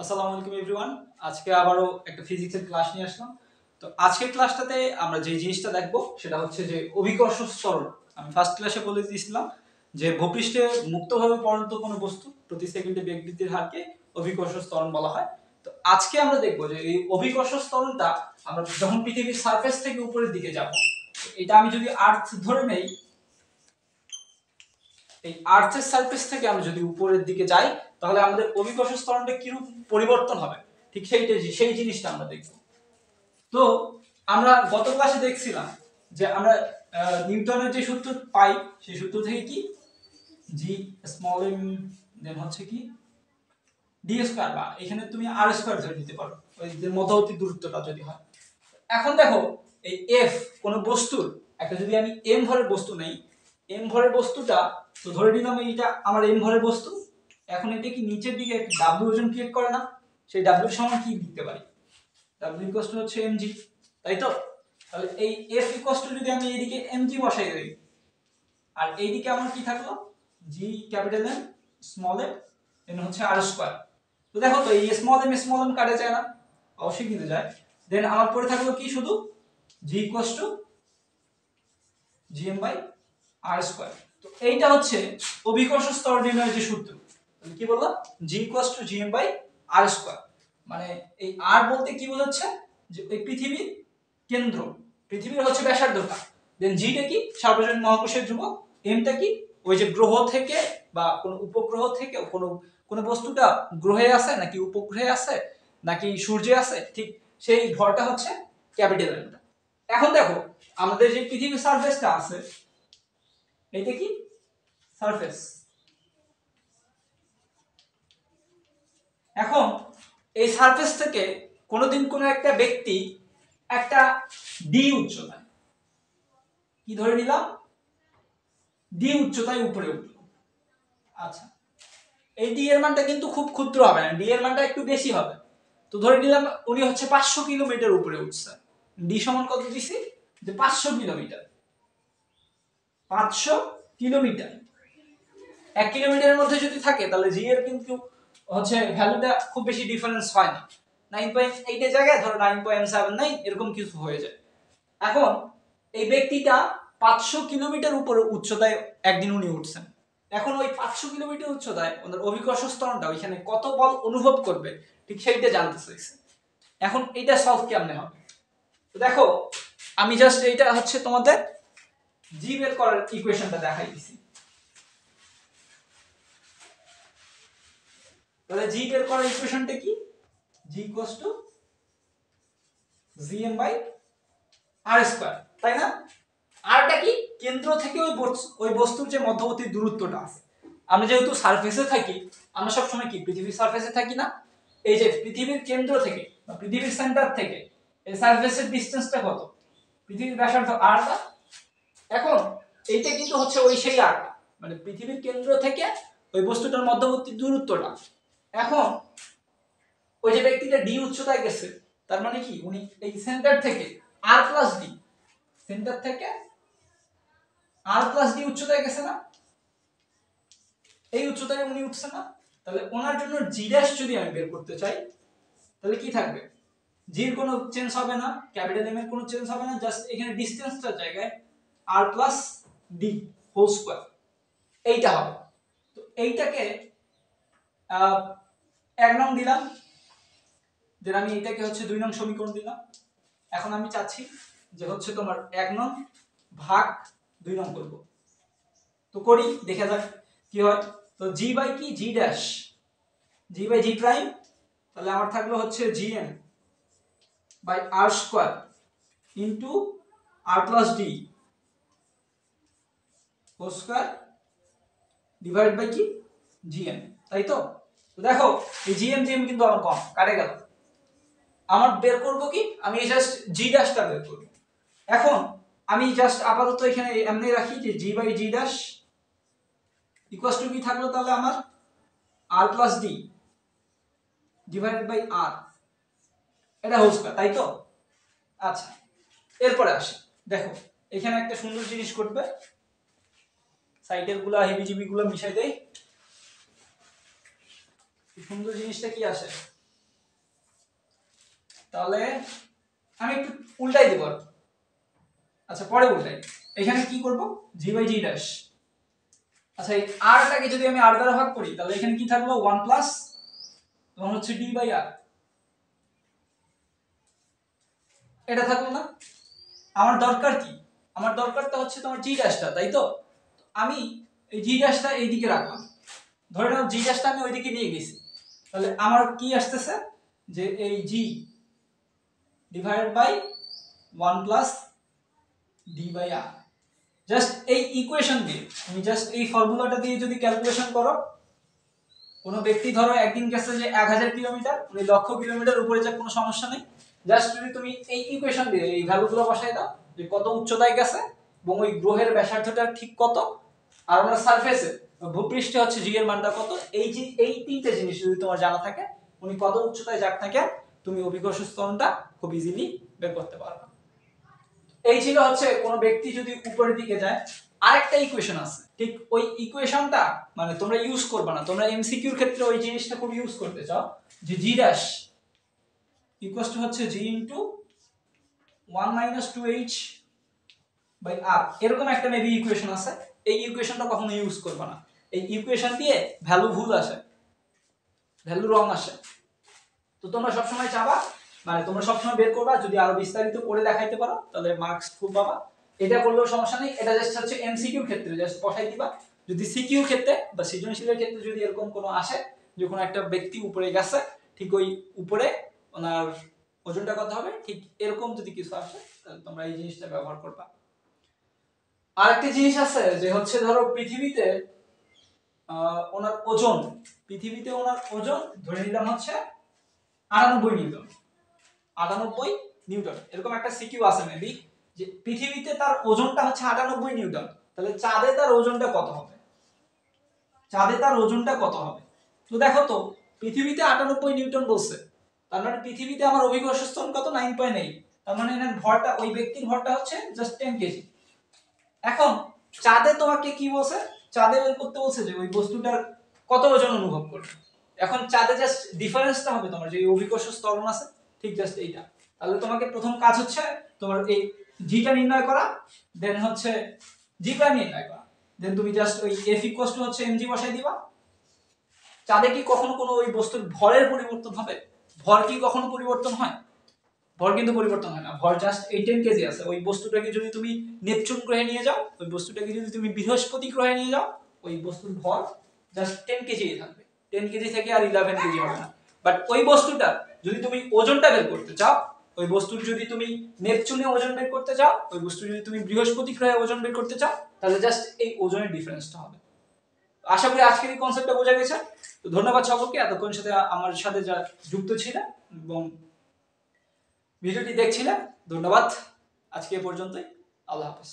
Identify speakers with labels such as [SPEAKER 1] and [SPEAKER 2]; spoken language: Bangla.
[SPEAKER 1] আসসালামু আলাইকুম এভরিওয়ান। আজকে আবারও একটা ফিজিক্সের ক্লাস নিয়ে আসলাম। তো আজকের ক্লাসটাতে আমরা যে জিনিসটা দেখব সেটা হচ্ছে যে অভিকর্ষ ত্বরণ। আমি ফার্স্ট ক্লাসে বলে দিয়েছিলাম যে ভূপৃষ্ঠে মুক্তভাবে পড়ন্ত কোনো বস্তু প্রতি সেকেন্ডে বেগ বৃদ্ধির হারকে অভিকর্ষ ত্বরণ বলা হয়। তো আজকে আমরা দেখব যে এই অভিকর্ষ ত্বরণটা আমরা যখন পৃথিবীর সারফেস থেকে উপরের দিকে যাব, এটা আমি যদি আর্থ ধরে নেই, এই আর্থের সারফেস থেকে আমরা যদি উপরের দিকে যাই তাহলে আমাদের অভিকর্ষ ত্বরণটা কিরূপ পরিবর্তন হবে, ঠিক সেই জিনিসটা আমরা দেখব। তো আমরা গত ক্লাসে দেখছিলাম যে আমরা নিউটনের যে সূত্র পাই সেই সূত্র থেকে কি জি স্মল এম দেন হচ্ছে কি ডি স্কয়ার, বা এখানে তুমি আর স্কয়ার ধরে নিতে পারো ওই যে মধ্যবর্তী দূরত্বটা যদি হয়। এখন দেখো এই এফ কোন বস্তুর একটা যদি আমি এম ভরের বস্তু নেই, এম ভরের বস্তুটা তো ধরে নিলাম এইটা আমার এম ভরের বস্তু। এখন এটা কি নিচের দিকে একটা ডাব্লিউ ওজন ক্রিয়েট করে না? সেই ডাব্লিউ সমান কি লিখতে পারি? ডাব্লিউ ইকুয়াল টু হচ্ছে এমজি, তাই তো? তাহলে এই এফ ইকুয়াল টু যদি আমি এইদিকে এমজি বসাই দেই আর এইদিকে আমার কি থাকলো G capital M small M N হচ্ছে আর স্কয়ার। তো দেখো তো এই স্মল এম কাটে যায় না? অবশ্যই কিন্তু যায়। দেন আমার পরে থাকলো কি শুধু G equal to GM by R square. তো এইটা হচ্ছে অভিকর্ষ স্তর নির্ণয়ের যে সূত্র। তাহলে কি বললাম? G equal to GM by R square. মানে এই আর বলতে কি বোঝাচ্ছে যে এই পৃথিবীর কেন্দ্র, পৃথিবীর হচ্ছে ব্যাসার্ধটা, দেন জিটা কি সার্বজনীন মহাকর্ষের ধ্রুবক, এমটা কি ওই যে গ্রহ থেকে বা কোনো উপগ্রহ থেকে কোনো বস্তুটা গ্রহে আছে নাকি উপগ্রহে আছে নাকি সূর্যে আছে, ঠিক সেই ভরটা হচ্ছে ক্যাপিটাল এমটা। এখন দেখো আমাদের যে পৃথিবীর সারফেসটা আছে এইটা কি সারফেস। এখন এই সারফেস থেকে কোনোদিন কোনো একটা ব্যক্তি একটা ডি উচ্চতায়, কি ধরে নিলাম ডি উচ্চতায় উপরে উঠলো। আচ্ছা, এই ডি এর মানটা কিন্তু খুব ক্ষুদ্র হবে না, ডি এর মানটা একটু বেশি হবে। তো ধরে নিলাম উনি হচ্ছে 500 কিলোমিটার উপরে উঠছে। ডি সমান কত দিছি? যে 500 কিলোমিটার। 500 কিলোমিটার 1 কিলোমিটারের মধ্যে যদি থাকে তাহলে জি এর কিন্তু হচ্ছে ভ্যালুটা খুব বেশি ডিফারেন্স হয় না। 9.8 এর জায়গায় ধরো 9.79 এরকম কিছু হয়ে যায়। এখন এই ব্যক্তিটা 500 কিলোমিটার উপরে উচ্চতায় একদিন উনি উঠছেন। এখন ওই 500 কিলোমিটার উচ্চতায় ওদের অভিকর্ষ ত্বরণটা ওইখানে কত বল অনুভব করবে, ঠিক সেইটা জানতে চাইছে। এখন এটা সলভ কেমনে হবে? তো দেখো আমি জাস্ট এইটা হচ্ছে তোমাদের জি বের করার ইকুয়েশনটা দেখাই দিছি। তাহলে জি বের করার ইকুয়েশনটা কি? G equals to GM by R square, তাই না? আরটা কি কেন্দ্র থেকে ওই বস্তুর যে মধ্যবর্তী দূরত্বটা আছে। আমরা যেহেতু সারফেসে থাকি, আমরা সব সময় কি পৃথিবীর সারফেসে থাকি না? এই যে পৃথিবীর কেন্দ্র থেকে বা পৃথিবীর সেন্টার থেকে এই সারফেসের ডিসটেন্সটা কত? পৃথিবীর ব্যাসার্ধ আরটা। এখন এইটা কিন্তু হচ্ছে ওই সেই আরটা, মানে পৃথিবীর কেন্দ্র থেকে ওই বস্তুটার মধ্যবর্তী দূরত্বটা। এখন ওই যে ব্যক্তিটা ডি উচ্চতায় গেছে, তার মানে কি উনি এই সেন্টার থেকে আর প্লাস ডি, সেন্টার থেকে আর প্লাস ডি উচ্চতায় গেছে না? এই উচ্চতায় উনি উঠছে না? তাহলে ওনার জন্য জি ড্যাশ যদি আমি বের করতে চাই তাহলে কি থাকবে? জির কোনো চেঞ্জ হবে না, ক্যাপিটাল এম এর কোনো চেঞ্জ হবে না, জাস্ট এখানে ডিসটেন্সটার জায়গায় আর প্লাস ডি হোল স্কয়ার এইটা হবে। তো এইটাকে এক নং দিলাম, যে আমি এটাকে হচ্ছে 2 নং সমীকরণ দিলাম। এখন আমি চাচ্ছি যে হচ্ছে তোমার 1 নং ভাগ 2 নং করব। তো করি, দেখা যাক কি হয়। তো জি বাই কি G dash, G by G prime, তাহলে আমার থাকলো হচ্ছে GM by R square into R plus D whole square divide by কি জিএম, তাই তো? তো দেখো এই জিএম কিন্তু আমার কম কাটে গেল। আমার বের করব কি, আমি জাস্ট জি ড্যাশটা বের করব। এখন আমি জাস্ট আপাতত এখানে এমনি রাখি যে G by G dash equal to কি থাকলো তাহলে আমার R plus D divided by R, এটা হোল স্কয়ার, তাই তো? আচ্ছা, এরপরে আসি। দেখো এখানে একটা সুন্দর জিনিস করবে, সাইডের গুলা হেবিজিবি গুলো মিশাই দেই। সুন্দর জিনিসটা কি আসে? তাহলে আমি একটু উল্টাই দিব। আচ্ছা পরে উল্টাই, এখানে কি করব, জি বাই জি ড্যাশ। আচ্ছা এই আরটাকে যদি আমি আর দ্বারা ভাগ করি তাহলে এখানে কি থাকলো 1 প্লাস তখন হচ্ছে ডি বাই আর, এটা থাকলো না। আমার দরকার কি, আমার দরকারটা হচ্ছে তোমার জি ড্যাশটা, তাই তো। আমি এই জি ড্যাশটা এইদিকে রাখলাম, ধরে নাও জি ড্যাশটা আমি ওইদিকে নিয়ে গেছি, তাহলে আমার কি আসতেছে যে এই G divided by 1 plus D by R. Just এই ইকুয়েশন দিয়ে তুমি জাস্ট এই ফর্মুলাটা দিয়ে যদি ক্যালকুলেশন করো, কোনো ব্যক্তি ধরো একদিন গেছে যে 1000 কিলোমিটার, মানে লক্ষ কিলোমিটার উপরে যা কোনো সমস্যা নেই, জাস্ট যদি তুমি এই ইকুয়েশন দিয়ে এই ভ্যালুগুলো বসাই দাও যে কত উচ্চতায় গেছে এবং ওই গ্রহের ব্যাসার্ধটা ঠিক কত, আর আমরা সারফেসে ভূপৃষ্ঠে হচ্ছে জি এর মানটা কত, এই যে এই তিনটে জিনিস যদি তোমার জানা থাকে, উনি কত উচ্চতায় যাক না কেন, তুমি অভিকর্ষ ত্বরণটা খুব ইজিলি বের করতে পারবে। এই ছিল হচ্ছে কোনো ব্যক্তি যদি উপরের দিকে যায়। আরেকটা ইকুয়েশন আছে, ঠিক ওই ইকুয়েশনটা মানে তোমরা ইউজ করবে না, তোমরা এমসিকিউর ক্ষেত্রে ওই জিনিসটা খুব ইউজ করতে চাও যে জি ড্যাশ ইকুয়ালস টু হচ্ছে জি ইনটু 1 মাইনাস 2h বাই আর, এরকম একটা মেবি ইকুয়েশন আছে। এই ইকুয়েশনটা কখনো ইউজ করবে না, এই ইকুয়েশন দিয়ে ভ্যালু ভুল আসে, ভ্যালু রং আসে। তো তোমরা সবসময় চাবা মানে তোমরা সবসময় বের করবা, যদি আরো বিস্তারিত করে দেখাইতে পারো তাহলে মার্কস খুব পাবা। এটা করলেও সমস্যা নেই, এটা জাস্ট হচ্ছে এমসিকিউর ক্ষেত্রে জাস্ট বসাই দিবা। যদি সিকিউর ক্ষেত্রে বা সৃজনশীলের ক্ষেত্রে যদি এরকম কোনো আসে যে কোনো একটা ব্যক্তি উপরে গেছে, ঠিক ওই উপরে ওনার ওজনটা কত হবে, ঠিক এরকম যদি কিছু আসে তাহলে তোমরা এই জিনিসটা ব্যবহার করবা। আরেকটা জিনিস আছে যে হচ্ছে ধরো পৃথিবীতে ওনার ওজন, পৃথিবীতে ওনার ওজন ধরে নিলাম হচ্ছে 98 নিউটন, 98 নিউটন, এরকম একটা সিকিউ আছে মেবি যে পৃথিবীতে তার ওজনটা হচ্ছে 98 নিউটন, তাহলে চাঁদে তার ওজনটা কত হবে, চাঁদে তার ওজনটা কত হবে। তো দেখো তো পৃথিবীতে 98 নিউটন বলছে, তার মানে পৃথিবীতে আমার অভিকর্ষ ত্বরণ কত 9.8, তার মানে এর ভরটা ওই ব্যক্তির ভরটা হচ্ছে জাস্ট 10 কেজি। এখন চাঁদে তোমাকে কি বলছে, চাঁদে বের করতে বলছে যে ওই বস্তুটার কত ওজন অনুভব করবে। এখন চাঁদে জাস্ট ডিফারেন্সটা হবে তোমার যে অভিকর্ষ ত্বরণ আছে, ঠিক জাস্ট এইটা। তাহলে তোমাকে প্রথম কাজ হচ্ছে তোমার এই জিটা নির্ণয় করা, দেন হচ্ছে জি প্রাইম নির্ণয় করা, দেন তুমি জাস্ট ওই এফ ইকুয়ালস টু হচ্ছে এমজি বসাই দিবা। চাঁদে কি কখনো কোনো ওই বস্তুর ভরের পরিবর্তন হবে, ভর কি কখনো পরিবর্তন হয়, ভর কিন্তু পরিবর্তন হয় না, ভর জাস্ট 10 কেজি আছে। ওই বস্তুটাকে যদি তুমি নেপচুন গ্রহে নিয়ে যাও, ওই বস্তুটাকে যদি তুমি বৃহস্পতি গ্রহে নিয়ে যাও, ওই বস্তুর ভর জাস্ট 10 কেজি থাকবে, 10 কেজি থেকে আর 11 কেজি হবে না। বাট ওই বস্তুটা যদি তুমি ওজনটা বের করতে চাও, ওই বস্তুর যদি তুমি নেপচুনে ওজন বের করতে চাও, ওই বস্তু যদি তুমি বৃহস্পতি গ্রহে ওজন বের করতে চাও, তাহলে জাস্ট এই ওজনের ডিফারেন্সটা হবে। আশা করি আজকের এই কনসেপ্টটা বোঝা গেছে। তো ধন্যবাদ সকলকে এতক্ষণ সাথে আমার সাথে যা যুক্ত ছিলেন এবং ভিডিওটি দেখছিলেন, ধন্যবাদ। আজকে এ পর্যন্তই, আল্লাহ হাফেজ।